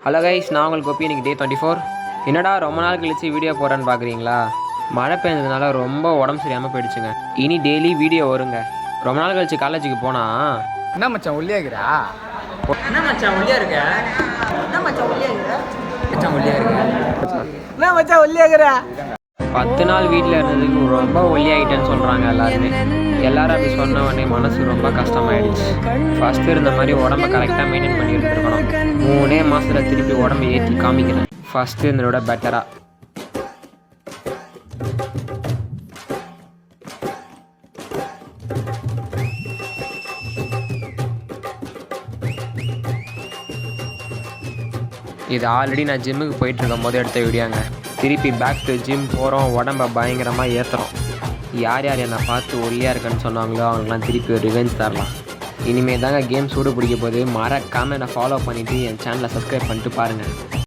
Hello guys, நான் உங்களுக்கு கோபி. இன்றைக்கி டே 24. என்னடா ரொம்ப நாள் கழிச்சு வீடியோ போடுறேன்னு பார்க்குறீங்களா? மழை பெஞ்சதுனால ரொம்ப உடம்பு சரியாமல் போயிடுச்சுங்க. இனி டெய்லி வீடியோ வருங்க. ரொம்ப நாள் கழிச்சு காலேஜுக்கு போனால் என்ன மச்சான் ஒல்லியாகிறா? என்ன மச்சான் ஒல்லியாக இருக்க? என்ன மச்சான் ஒல்லியாகிறா? மச்சான் ஒல்லியாக இருக்க? என்ன மச்சான் ஒல்லியாகிறா? 10 நாள் வீட்டில் இருந்ததுக்கு ரொம்ப ஒல்லியாகிட்டேன்னு சொல்கிறாங்க எல்லாருமே. எல்லாரும் அப்படி சொன்ன உடனே மனசு ரொம்ப கஷ்டமாயிடுச்சு. ஃபஸ்ட்டு இருந்த மாதிரி உடம்ப கரெக்டாக மெயின்டைன் பண்ணி இருந்துருக்கணும். 3 மாதத்தில் திருப்பி உடம்பை ஏற்றி காமிக்கிறேன். ஃபஸ்ட்டு இருந்ததோட பெட்டராக. இது ஆல்ரெடி நான் ஜிம்முக்கு போயிட்டுருக்கும் போது எடுத்த வீடியோங்க. திருப்பி பேக் டு ஜிம் போகிறோம், உடம்பை பயங்கரமாக ஏற்றுறோம். யார் யார் என்னை பார்த்து ஒல்லியாக இருக்குன்னு சொன்னாங்களோ அவங்களுக்குலாம் திருப்பி ஒரு ரிவெஞ்ச் தரலாம். இனிமேல் தாங்க கேம் சூடு பிடிக்க போது. மறக்காமல் என்னை ஃபாலோ பண்ணிவிட்டு என் சேனலை சப்ஸ்கிரைப் பண்ணிட்டு பாருங்கள்.